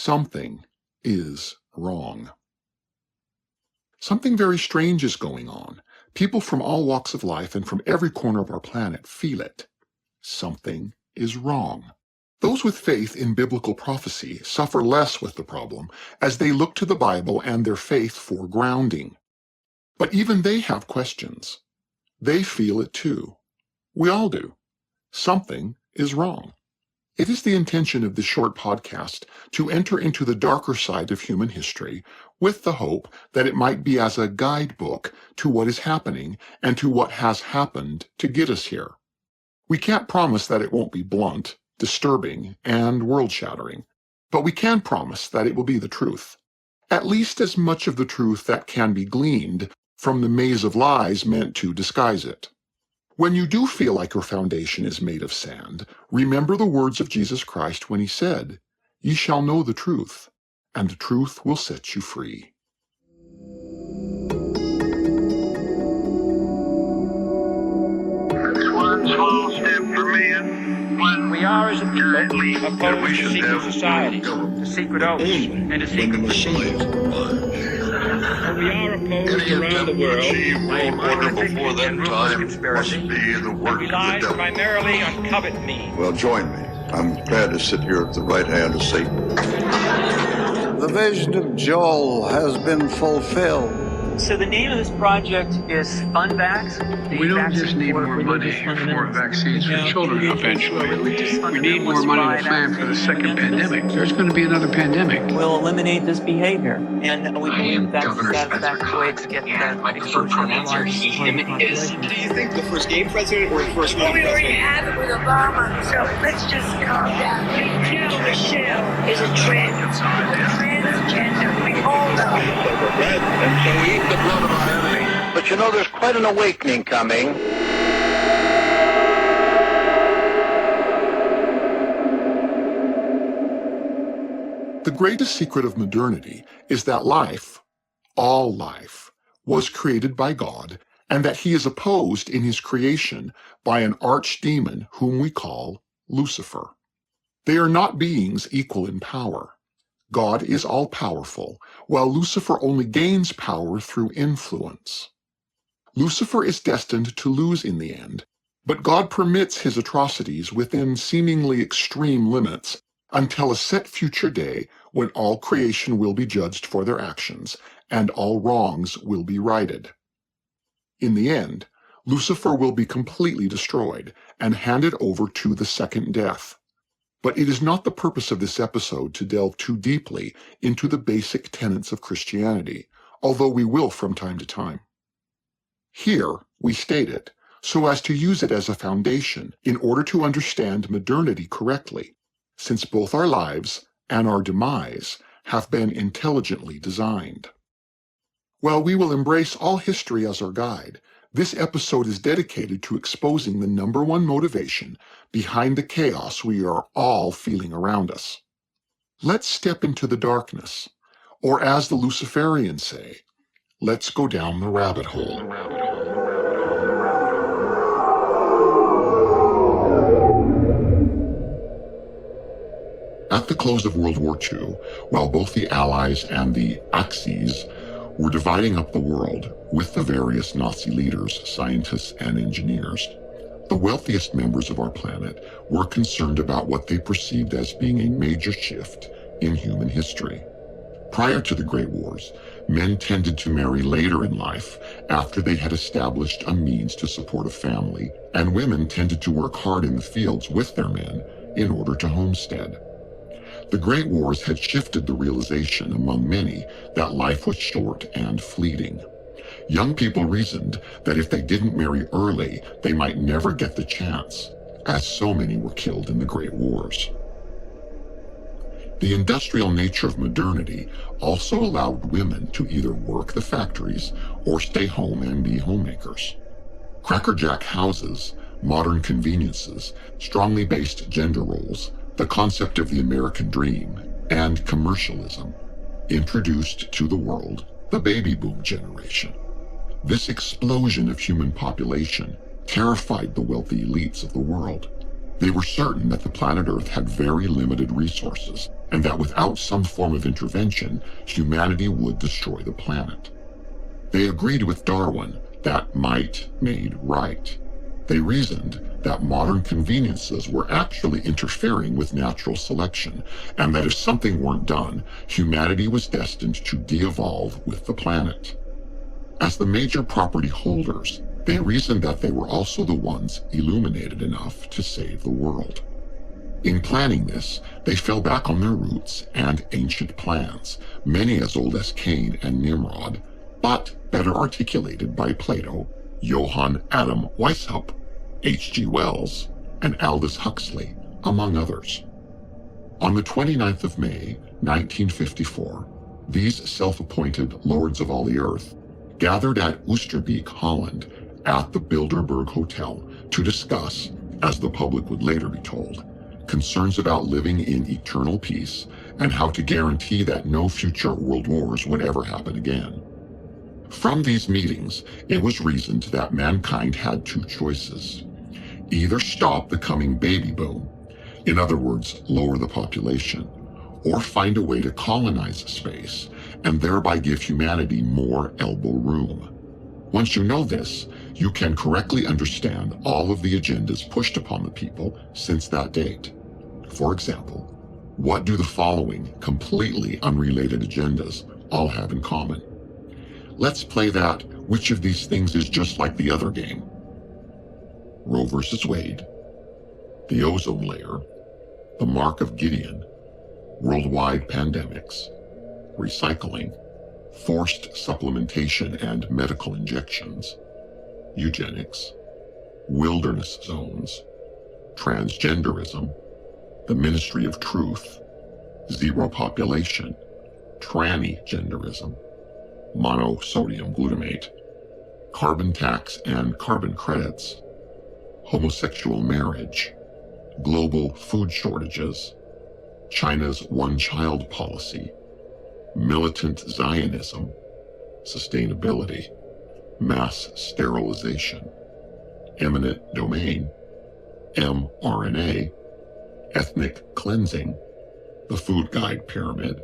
something is wrong. Something very strange is going on. People from all walks of life and from every corner of our planet feel it. Something is wrong. Those with faith in biblical prophecy suffer less with the problem as they look to the Bible and their faith for grounding. But even they have questions. They feel it too. We all do. Something is wrong. It is the intention of this short podcast to enter into the darker side of human history with the hope that it might be as a guidebook to what is happening and to what has happened to get us here. We can't promise that it won't be blunt, disturbing, and world-shattering, but we can promise that it will be the truth, at least as much of the truth that can be gleaned from the maze of lies meant to disguise it. When you do feel like your foundation is made of sand, remember the words of Jesus Christ when he said, "Ye shall know the truth, and the truth will set you free." One small step for man. We are, as a people, opposed to secret societies, to secret oaths, and to secret procedures. And we are opposed around the world by order before that time must be the work of the relies devil. primarily on covert means. Well, join me. I'm glad to sit here at the right hand of Satan. The vision of Joel has been fulfilled. So the name of this project is FunVax. We don't just need more money for vaccines for children eventually. We need more money to plan for the second pandemic. There's going to be another pandemic. We'll eliminate this behavior. And we believe that's the satisfactory way to get my preferred pronouns are he, him, his. Do you think the first gay president or the first woman We already president? have it with Obama, so let's just calm down. Michelle is a transgender. We all know. And so we eat the blood of our enemy. But you know, there's quite an awakening coming. The greatest secret of modernity is that life, all life, was created by God, and that he is opposed in his creation by an archdemon whom we call Lucifer. They are not beings equal in power. God is all-powerful, while Lucifer only gains power through influence. Lucifer is destined to lose in the end, but God permits his atrocities within seemingly extreme limits until a set future day when all creation will be judged for their actions and all wrongs will be righted. In the end, Lucifer will be completely destroyed and handed over to the second death. But it is not the purpose of this episode to delve too deeply into the basic tenets of Christianity, although we will from time to time. Here, we state it so as to use it as a foundation in order to understand modernity correctly, since both our lives and our demise have been intelligently designed. While we will embrace all history as our guide, this episode is dedicated to exposing the number one motivation behind the chaos we are all feeling around us. Let's step into the darkness, or as the Luciferians say, let's go down the rabbit hole. At the close of World War II, while both the Allies and the Axis were dividing up the world with the various Nazi leaders, scientists, and engineers, the wealthiest members of our planet were concerned about what they perceived as being a major shift in human history. Prior to the Great Wars, men tended to marry later in life after they had established a means to support a family, and women tended to work hard in the fields with their men in order to homestead. The Great Wars had shifted the realization among many that life was short and fleeting. Young people reasoned that if they didn't marry early, they might never get the chance, as so many were killed in the Great Wars. The industrial nature of modernity also allowed women to either work the factories or stay home and be homemakers. Crackerjack houses, modern conveniences, strongly based gender roles, the concept of the American dream, and commercialism introduced to the world the baby boom generation. This explosion of human population terrified the wealthy elites of the world. They were certain that the planet Earth had very limited resources, and that without some form of intervention, humanity would destroy the planet. They agreed with Darwin that might made right. They reasoned that modern conveniences were actually interfering with natural selection, and that if something weren't done, humanity was destined to de-evolve with the planet. As the major property holders, they reasoned that they were also the ones illuminated enough to save the world. In planning this, they fell back on their roots and ancient plans, many as old as Cain and Nimrod, but better articulated by Plato, Johann Adam Weishaupt, H.G. Wells, and Aldous Huxley, among others. On the 29th of May, 1954, these self-appointed lords of all the earth gathered at Oosterbeek, Holland, at the Bilderberg Hotel to discuss, as the public would later be told, concerns about living in eternal peace and how to guarantee that no future world wars would ever happen again. From these meetings, it was reasoned that mankind had two choices. Either stop the coming baby boom, in other words, lower the population, or find a way to colonize space and thereby give humanity more elbow room. Once you know this, you can correctly understand all of the agendas pushed upon the people since that date. For example, what do the following completely unrelated agendas all have in common? Let's play that which of these things is just like the other game. Roe versus Wade, the ozone layer, the mark of Gideon, worldwide pandemics, recycling, forced supplementation and medical injections, eugenics, wilderness zones, transgenderism, the Ministry of Truth, zero population, tranny-genderism, monosodium glutamate, carbon tax and carbon credits, homosexual marriage, global food shortages, China's one-child policy, militant Zionism, sustainability, mass sterilization, eminent domain, mRNA, ethnic cleansing, the food guide pyramid,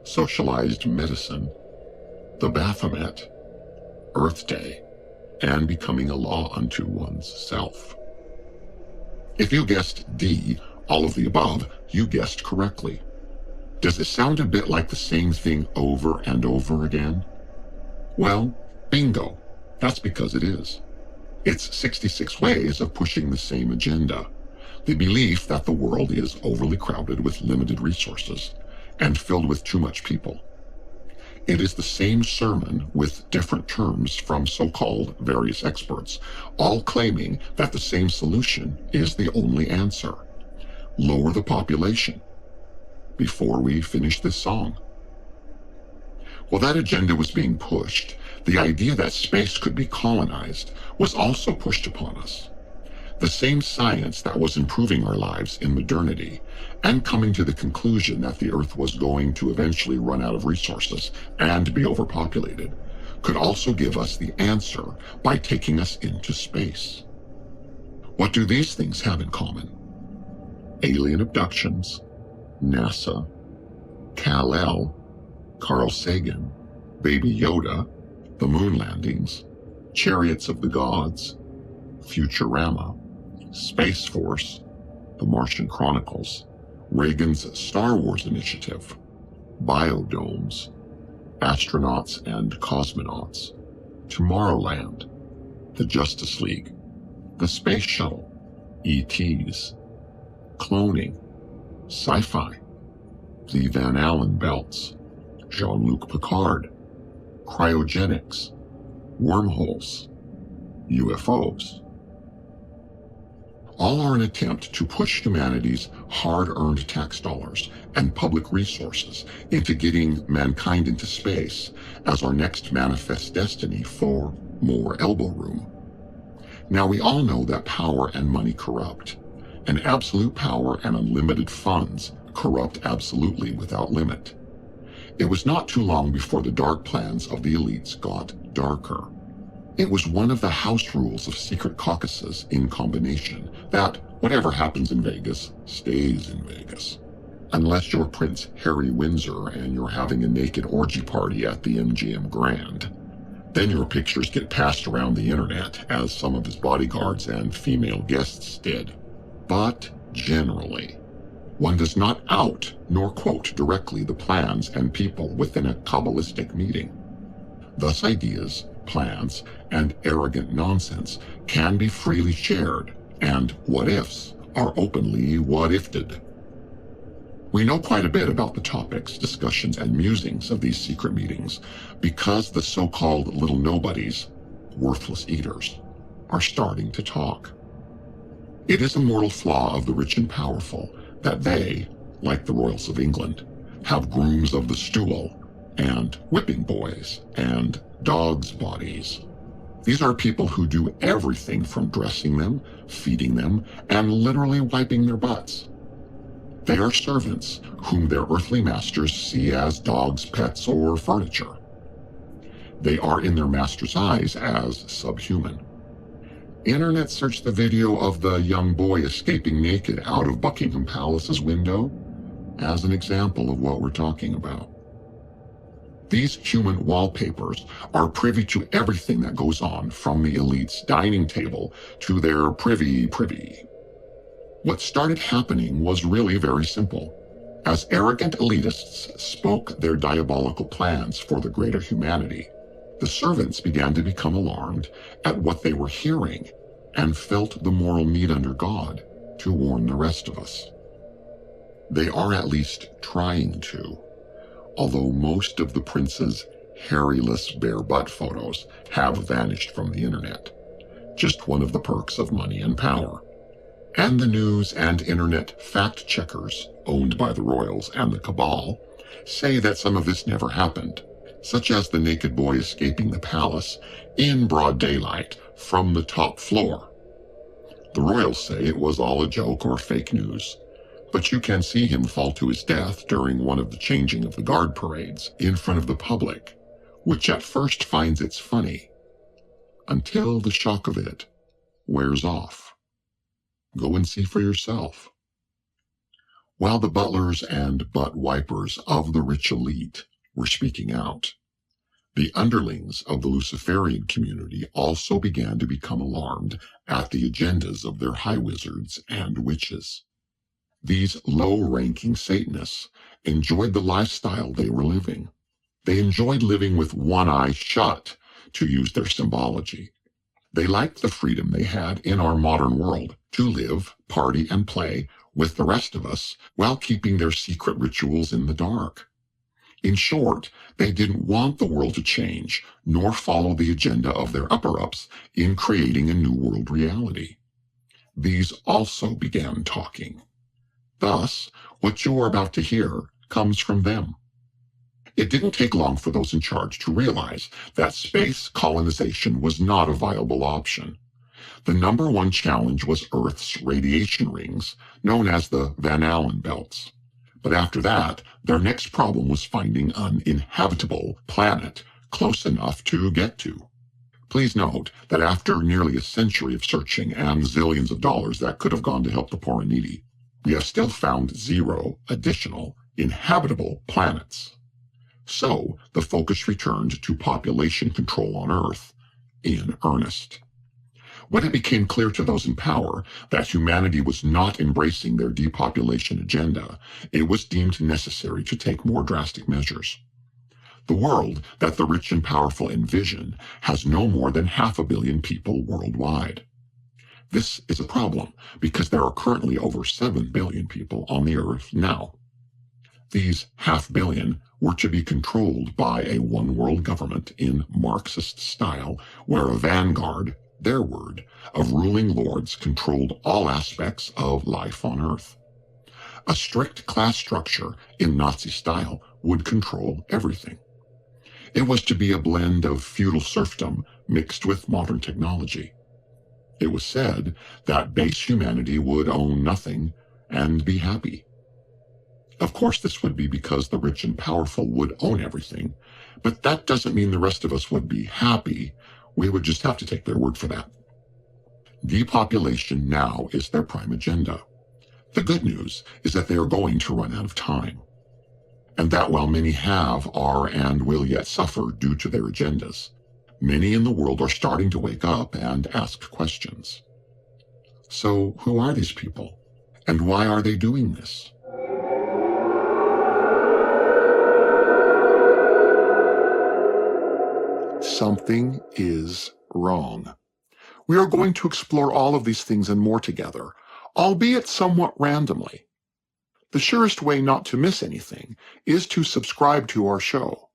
socialized medicine, the Baphomet, Earth Day, and becoming a law unto one's self. If you guessed D, all of the above, you guessed correctly. Does it sound a bit like the same thing over and over again? Well, bingo. That's because it is. It's 66 ways of pushing the same agenda. The belief that the world is overly crowded with limited resources and filled with too much people. It is the same sermon with different terms from so-called various experts, all claiming that the same solution is the only answer. Lower the population. Before we finish this song. While that agenda was being pushed, the idea that space could be colonized was also pushed upon us. The same science that was improving our lives in modernity and coming to the conclusion that the Earth was going to eventually run out of resources and be overpopulated could also give us the answer by taking us into space. What do these things have in common? Alien abductions, NASA, Kal-El, Carl Sagan, Baby Yoda, the moon landings, Chariots of the Gods, Futurama, Space Force, The Martian Chronicles, Reagan's Star Wars Initiative, biodomes, astronauts and cosmonauts, Tomorrowland, the Justice League, the Space Shuttle, ETs, cloning, sci-fi, the Van Allen belts, Jean-Luc Picard, cryogenics, wormholes, UFOs. All are an attempt to push humanity's hard-earned tax dollars and public resources into getting mankind into space as our next manifest destiny for more elbow room. Now, we all know that power and money corrupt, and absolute power and unlimited funds corrupt absolutely without limit. It was not too long before the dark plans of the elites got darker. It was one of the house rules of secret caucuses in combination that, Whatever happens in Vegas stays in Vegas. Unless you're Prince Harry Windsor and you're having a naked orgy party at the MGM Grand, then your pictures get passed around the internet as some of his bodyguards and female guests did. But generally, one does not out nor quote directly the plans and people within a Kabbalistic meeting. Thus ideas, plans, and arrogant nonsense can be freely shared, and what-ifs are openly what-ifted. We know quite a bit about the topics, discussions, and musings of these secret meetings because the so-called little nobodies, worthless eaters, are starting to talk. It is a mortal flaw of the rich and powerful that they, like the royals of England, have grooms of the stool and whipping boys and dogs' bodies. These are people who do everything from dressing them, feeding them, and literally wiping their butts. They are servants whom their earthly masters see as dogs, pets, or furniture. They are in their master's eyes as subhuman. Internet search the video of the young boy escaping naked out of Buckingham Palace's window as an example of what we're talking about. These human wallpapers are privy to everything that goes on from the elite's dining table to their privy. What started happening was really very simple. As arrogant elitists spoke their diabolical plans for the greater humanity, the servants began to become alarmed at what they were hearing and felt the moral need under God to warn the rest of us. They are at least trying to, although most of the prince's hairyless bare butt photos have vanished from the internet. Just one of the perks of money and power. And the news and internet fact-checkers, owned by the royals and the cabal, say that some of this never happened, such as the naked boy escaping the palace in broad daylight from the top floor. The royals say it was all a joke or fake news, but you can see him fall to his death during one of the changing of the guard parades in front of the public, which at first finds it funny, until the shock of it wears off. Go and see for yourself. While the butlers and butt wipers of the rich elite were speaking out, the underlings of the Luciferian community also began to become alarmed at the agendas of their high wizards and witches. These low-ranking Satanists enjoyed the lifestyle they were living. They enjoyed living with one eye shut, to use their symbology. They liked the freedom they had in our modern world to live, party, and play with the rest of us while keeping their secret rituals in the dark. In short, they didn't want the world to change, nor follow the agenda of their upper-ups in creating a new world reality. These also began talking. Thus, what you're about to hear comes from them. It didn't take long for those in charge to realize that space colonization was not a viable option. The number one challenge was Earth's radiation rings, known as the Van Allen belts. But after that, their next problem was finding an inhabitable planet close enough to get to. Please note that after nearly a century of searching and zillions of dollars that could have gone to help the poor and needy, we have still found 0 additional inhabitable planets. So the focus returned to population control on Earth in earnest. When it became clear to those in power that humanity was not embracing their depopulation agenda, it was deemed necessary to take more drastic measures. The world that the rich and powerful envision has no more than 500 million people worldwide. This is a problem because there are currently over 7 billion people on the Earth now. These 500 million were to be controlled by a one-world government in Marxist style, where a vanguard, their word, of ruling lords controlled all aspects of life on Earth. A strict class structure in Nazi style would control everything. It was to be a blend of feudal serfdom mixed with modern technology. It was said that base humanity would own nothing and be happy. Of course, this would be because the rich and powerful would own everything, but that doesn't mean the rest of us would be happy. We would just have to take their word for that. Depopulation now is their prime agenda. The good news is that they are going to run out of time, and that while many have, are, and will yet suffer due to their agendas, many in the world are starting to wake up and ask questions. So who are these people, and why are they doing this? Something is wrong. We are going to explore all of these things and more together, albeit somewhat randomly. The surest way not to miss anything is to subscribe to our show.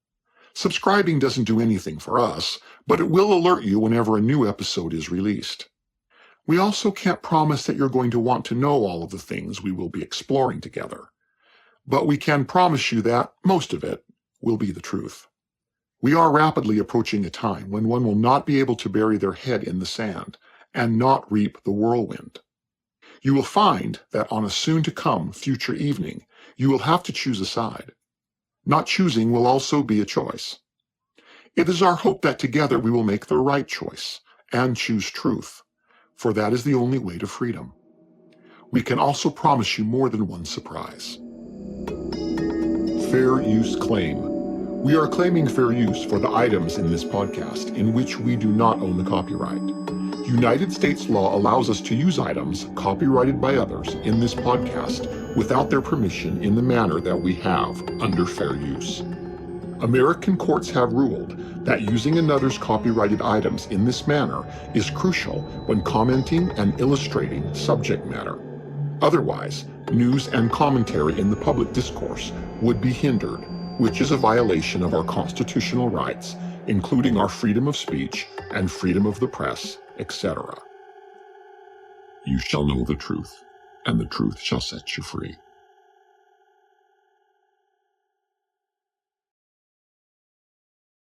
Subscribing doesn't do anything for us, but it will alert you whenever a new episode is released. We also can't promise that you're going to want to know all of the things we will be exploring together, but we can promise you that most of it will be the truth. We are rapidly approaching a time when one will not be able to bury their head in the sand and not reap the whirlwind. You will find that on a soon-to-come future evening, you will have to choose a side. Not choosing will also be a choice. It is our hope that together we will make the right choice and choose truth, for that is the only way to freedom. We can also promise you more than one surprise. Fair use claim. We are claiming fair use for the items in this podcast in which we do not own the copyright. United States law allows us to use items copyrighted by others in this podcast without their permission in the manner that we have under fair use. American courts have ruled that using another's copyrighted items in this manner is crucial when commenting and illustrating subject matter. Otherwise, news and commentary in the public discourse would be hindered, which is a violation of our constitutional rights, including our freedom of speech and freedom of the press, etc. You shall know the truth, and the truth shall set you free.